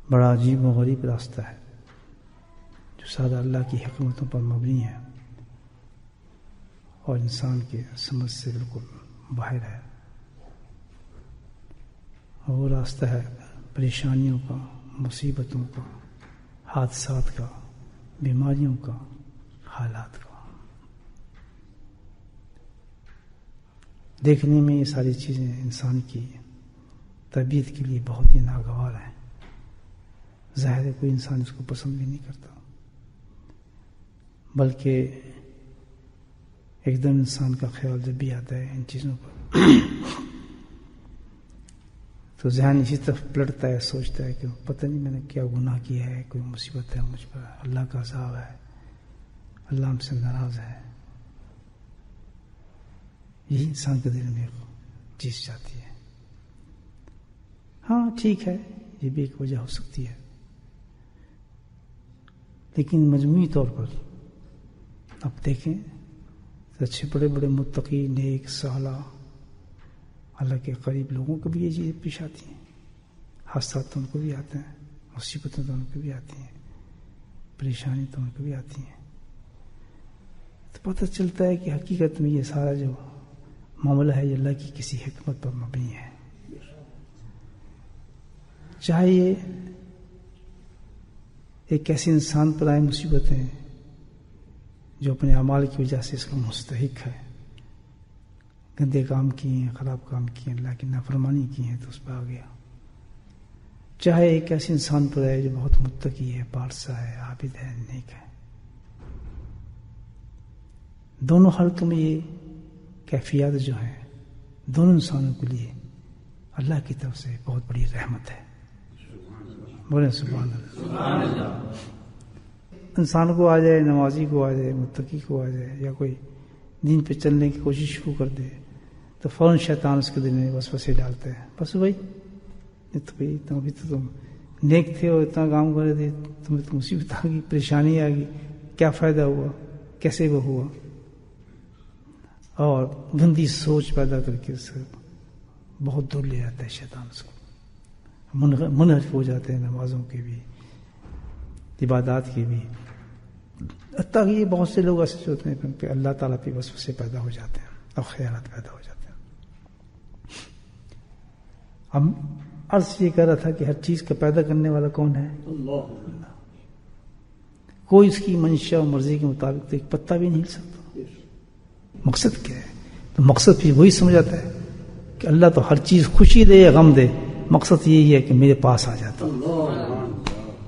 بڑا عجیب و غریب راستہ ہے جو سارا اللہ کی حکمتوں پر مبنی ہے اور انسان کے سمجھ سے بالکل باہر ہے. اور وہ راستہ ہے پریشانیوں کا، مصیبتوں کا، حادثات کا، بیماریوں کا، حالات کا. دیکھنے میں یہ ساری چیزیں انسان کی طبیعت کے لیے بہت ہی ناگوار ہیں. ظاہر ہے کوئی انسان اس کو پسند بھی نہیں کرتا، بلکہ ایک دم انسان کا خیال جب بھی آتا ہے ان چیزوں پر تو ذہن اسی طرف پلٹتا ہے، سوچتا ہے کہ پتہ نہیں میں نے کیا گناہ کیا ہے، کوئی مصیبت ہے مجھ پر، اللہ کا عذاب ہے، اللہ ہم سے ناراض ہے. یہی انسان کے دل میں چیز جاتی ہے. ہاں ٹھیک ہے، یہ بھی ایک وجہ ہو سکتی ہے، لیکن مجموعی طور پر اب دیکھیں تو اچھے بڑے بڑے متقی، نیک، صالح، اللہ کے قریب لوگوں کو بھی یہ چیزیں پیش آتی ہیں. حادثات تو ان کو بھی آتے ہیں، مصیبتیں تو ان کو بھی آتی ہیں، پریشانی تو ان کو بھی آتی ہیں. تو پتہ چلتا ہے کہ حقیقت میں یہ سارا جو معاملہ ہے یہ اللہ کی کسی حکمت پر مبنی ہے. چاہے یہ ایک ایسے انسان پر آئے مصیبتیں جو اپنے اعمال کی وجہ سے اس کا مستحق ہے، گندے کام کیے ہیں، خراب کام کیے ہیں، اللہ کی نافرمانی کی ہیں تو اس پہ آ گیا. چاہے ایک ایسے انسان پر آئے جو بہت متقی ہے، پارسا ہے، عابد ہے، نیک ہے. دونوں حالتوں میں یہ کیفیات جو ہیں دونوں انسانوں کے لیے اللہ کی طرف سے بہت بڑی رحمت ہے. بولیں سبحان اللہ. انسان کو آ جائے، نمازی کو آ جائے، متقی کو آ جائے، یا کوئی دین پہ چلنے کی کوشش شروع کر دے تو فوراً شیطان اس کے دل میں وسوسے ڈالتا ہے. بس بھائی ابھی تو تم نیک تھے اور اتنا کام کر رہے تھے، تمہیں تو مصیبت آ گئی، پریشانی آ گئی، کیا فائدہ ہوا، کیسے وہ ہوا. اور گندی سوچ پیدا کر کے اس بہت دور لے جاتا ہے شیطان اس کو. منحرف ہو جاتے ہیں نمازوں کے بھی، عبادات کے بھی. حتیٰ کہ یہ بہت سے لوگ ایسے ہوتے ہیں کہ اللہ تعالیٰ پہ وسوسے پیدا ہو جاتے ہیں اور خیالات پیدا ہو جاتے ہیں. ہم عرض یہ کہہ رہا تھا کہ ہر چیز کا پیدا کرنے والا کون ہے؟ اللہ. کوئی اس کی منشا اور مرضی کے مطابق تو ایک پتہ بھی نہیں ہل سکتا. مقصد کیا ہے؟ تو مقصد بھی وہی سمجھ آتا ہے کہ اللہ تو ہر چیز خوشی دے یا غم دے، مقصد یہی ہے کہ میرے پاس آ جاتا،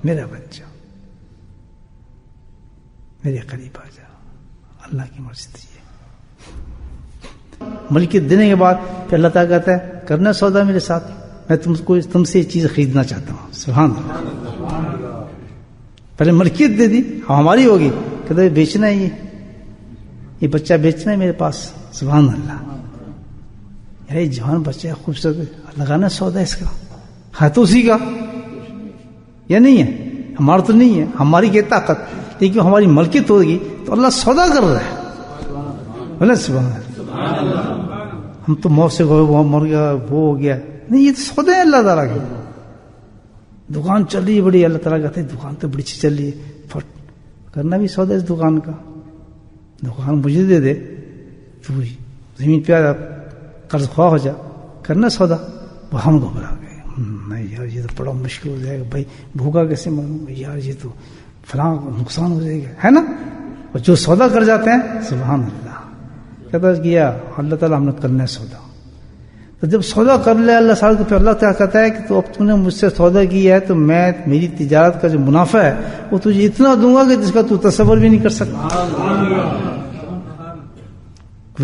میرا بچہ میرے قریب آ جا. اللہ کی مرضی ہے. ملکیت دینے کے بعد پھر اللہ تعالیٰ کہتا ہے کرنا سودا میرے ساتھ، میں تم سے یہ چیز خریدنا چاہتا ہوں. سبحان اللہ. پہلے ملکیت دے دی، ہماری ہوگی، کہتے ہیں بیچنا ہے، یہ بچہ بیچنا ہے میرے پاس. سبحان اللہ. یہ جوان بچہ خوبصورت، لگانا سودا اس کا ہے تو اسی کا، یا نہیں ہے؟ ہمارا تو نہیں ہے، ہماری کیا طاقت، لیکن ہماری ملکیت ہوگی تو اللہ سودا کر رہا ہے. بولے سبحان اللہ. ہم تو موت سے مر گیا، وہ ہو گیا، نہیں، یہ تو سودا ہے اللہ تعالیٰ کی. دکان چل رہی ہے بڑی، اللہ تعالیٰ کہتے ہیں دکان تو بڑی اچھی چل رہی ہے، فٹ کرنا بھی سودا اس دکان کا. دکان مجھے دے دے، تو زمین پہ آ، قرض خواہ ہو جا، کرنا سودا. وہ ہم گھبرا گئے، نہیں یار یہ تو بڑا مشکل ہو جائے گا، بھائی بھوکا کیسے مروں گا یار، یہ تو فلاں نقصان ہو جائے گا، ہے نا. اور جو سودا کر جاتے ہیں سبحان اللہ، کہتا ہے کیا اللہ تعالیٰ ہم نے کرنا ہے سودا. تو جب سودا کر لے اللہ سال تو پھر اللہ تعالیٰ کہتا ہے کہ تو اب تم نے مجھ سے سودا کیا ہے تو میں میری تجارت کا جو منافع ہے وہ تجھے اتنا دوں گا کہ جس کا تو تصور بھی نہیں کر سکتا.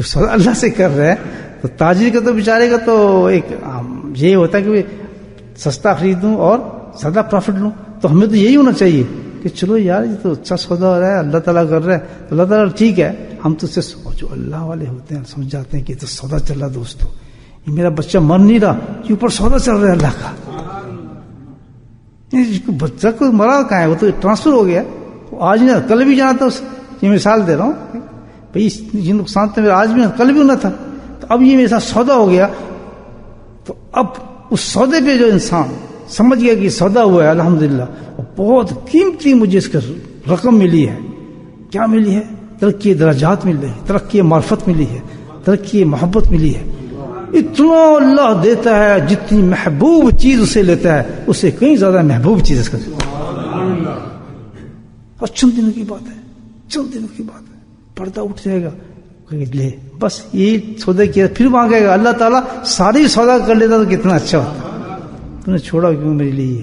سودا اللہ سے کر رہا ہے تو تاجر کا تو بیچارے کا تو ایک یہ ہوتا ہے کہ سستا خریدوں اور زیادہ پروفٹ لوں. تو ہمیں تو یہی ہونا چاہیے کہ چلو یار یہ تو اچھا سودا ہو رہا ہے، اللہ تعالیٰ کر رہا ہے تو اللہ تعالیٰ ٹھیک ہے. ہم تو اس سے جو اللہ والے ہوتے ہیں سمجھ جاتے ہیں کہ یہ تو سودا چل رہا دوستو، یہ میرا بچہ مر نہیں رہا، یہ اوپر سودا چل رہا ہے اللہ کا. بچہ کو مرا کہاں ہے، وہ تو ٹرانسفر ہو گیا، آج نہیں کل بھی جانا تھا. یہ مثال دے رہا ہوں بھائی، یہ نقصان تو میرا آج بھی کل بھی ہونا تھا، تو اب یہ میرے ساتھ سودا ہو گیا. تو اب اس سودے پہ جو انسان سمجھ گیا کہ سودا ہوا ہے الحمدللہ، اور بہت قیمتی مجھے اس کا رقم ملی ہے. کیا ملی ہے؟ ترقی درجات مل رہی ہے، ترقی معرفت ملی ہے، ترقی محبت ملی ہے. اتنا اللہ دیتا ہے، جتنی محبوب چیز اسے لیتا ہے اسے کہیں زیادہ محبوب چیز اس کا. اور چند دنوں کی بات ہے، چند دنوں کی بات ہے، پردہ اٹھ جائے گا، لے بس یہ سودا کیا. پھر وہاں کہے گا اللہ تعالیٰ ساری سودا کر لیتا تو کتنا اچھا ہوتا، تم نے چھوڑا کیوں میرے لیے؟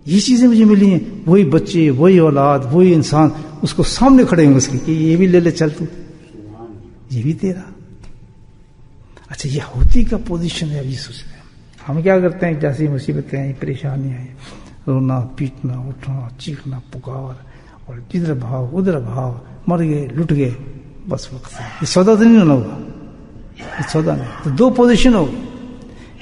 یہ چیزیں مجھے ملی ہیں، وہی بچے، وہی اولاد، وہی انسان اس کو سامنے کھڑے ہوں گے اس کے کہ یہ بھی لے لے چل تو، یہ بھی تیرا. اچھا یہ ہوتی کا پوزیشن ہے. اب یہ سوچ رہے ہیں ہم کیا کرتے ہیں، جیسی مصیبتیں ہیں، پریشانیاں ہیں، رونا پیٹنا اٹھنا چیخنا پکار، اور ادھر بھاؤ ادھر بھاؤ، مر گئے لٹ گئے، بس وقت ہے. یہ سودا تو نہیں ہونا ہوگا، یہ سودا نہیں. تو دو پوزیشن ہوگی،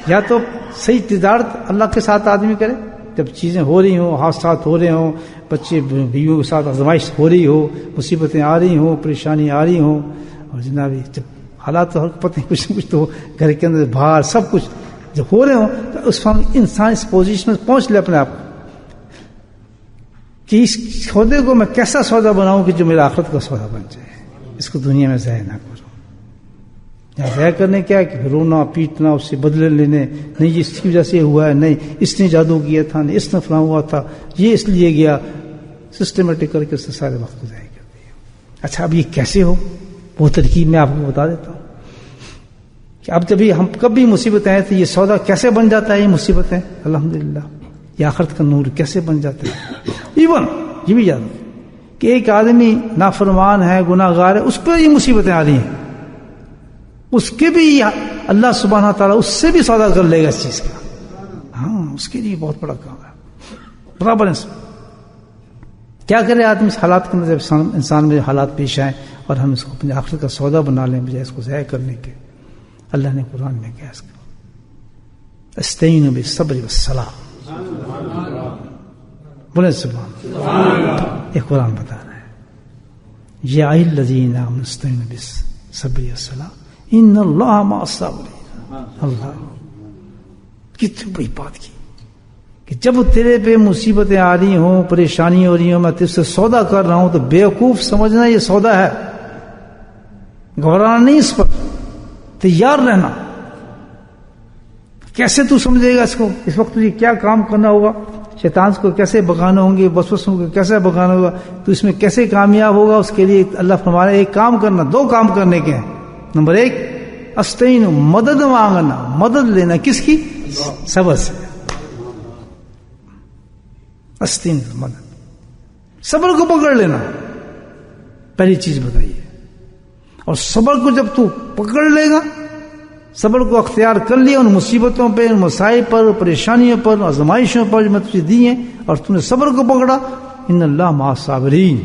یا تو صحیح تجارت اللہ کے ساتھ آدمی کرے جب چیزیں ہو رہی ہوں، حادثات ہو رہے ہوں، بچے بیویوں کے ساتھ آزمائش ہو رہی ہو، مصیبتیں آ رہی ہوں، پریشانی آ رہی ہوں، اور جناب جب حالات تو ہر پتہ ہے کچھ نہ کچھ تو گھر کے اندر باہر سب کچھ جب ہو رہے ہوں، تو اس وقت انسان اس پوزیشن میں پہنچ لے اپنے آپ کو کہ اس سودے کو میں کیسا سودا بناؤں کہ جو میرا آخرت کا سودا بن جائے، اس کو دنیا میں ضائع نہ کروں. ضائع کرنے کیا ہے کہ رونا پیٹنا، اس سے بدلے لینے، نہیں اس کی وجہ سے ہوا ہے، نہیں اس نے جادو کیا تھا، نہیں اس نے فلاں ہوا تھا، یہ اس لیے گیا، سسٹمیٹک کر کے اس سے سارے وقت کو ضائع کر دیا. اچھا اب یہ کیسے ہو، وہ ترکیب میں آپ کو بتا دیتا ہوں کہ اب جب ہم کبھی مصیبتیں آئے تو یہ سودا کیسے بن جاتا ہے. یہ مصیبتیں الحمدللہ یہ آخرت کا نور کیسے بن جاتا ہے. ایون یہ بھی یاد رکھیں کہ ایک آدمی نافرمان ہے، گناہ گار ہے، اس پہ یہ مصیبتیں آ رہی ہیں، اس کے بھی اللہ سبحانہ تعالیٰ اس سے بھی سودا کر لے گا اس چیز کا. ہاں اس کے لیے بہت بڑا کام ہے. برابر ہے. کیا کرے آدمی اس حالات کے اندر جب انسان میں حالات پیش آئیں اور ہم اس کو اپنے آخرت کا سودا بنا لیں بجائے اس کو ضائع کرنے کے. اللہ نے قرآن میں کیا اس کا استعینوا بالصبر والصلاۃ، بولے سبحان اللہ. یہ قرآن بتا رہا ہے یا ایھا الذین آمنوا استعینوا بالصبر والصلاۃ ان اللہ مع الصابرین. اللہ کتنی بڑی بات کی کہ جب تیرے پہ مصیبتیں آ رہی ہوں، پریشانی ہو رہی ہوں، میں تجھ سے سودا کر رہا ہوں تو بیوقوف سمجھنا یہ سودا ہے، گھبرانا نہیں، اس پر تیار رہنا. کیسے تو سمجھے گا اس کو؟ اس وقت تجھے کیا کام کرنا ہوگا، شیطان کو کیسے بگانا ہوں گے، وسوسوں کو کیسے بگانا ہوگا، تو اس میں کیسے کامیاب ہوگا. اس کے لیے اللہ فرما رہا ہے ایک کام کرنا، دو کام کرنے کے ہیں. نمبر ایک استعین، مدد مانگنا، مدد لینا کس کی؟ صبر سے. استعین مدد، صبر کو پکڑ لینا پہلی چیز بتائیے. اور صبر کو جب تو پکڑ لے گا، صبر کو اختیار کر لیا ان مصیبتوں پہ، ان مسائل پر، پریشانیوں پر، آزمائشوں پر جو میں تجھے دی ہیں، اور تم نے صبر کو پکڑا، ان اللہ مع الصابرین.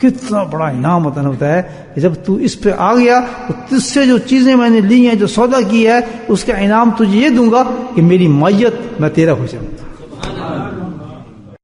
کتنا بڑا انعام ہوتا ہے کہ جب تو اس پہ آ گیا تو تجھ سے جو چیزیں میں نے لی ہیں، جو سودا کیا ہے، اس کا انعام تجھے یہ دوں گا کہ میری معیت، میں تیرا ہو جاؤں.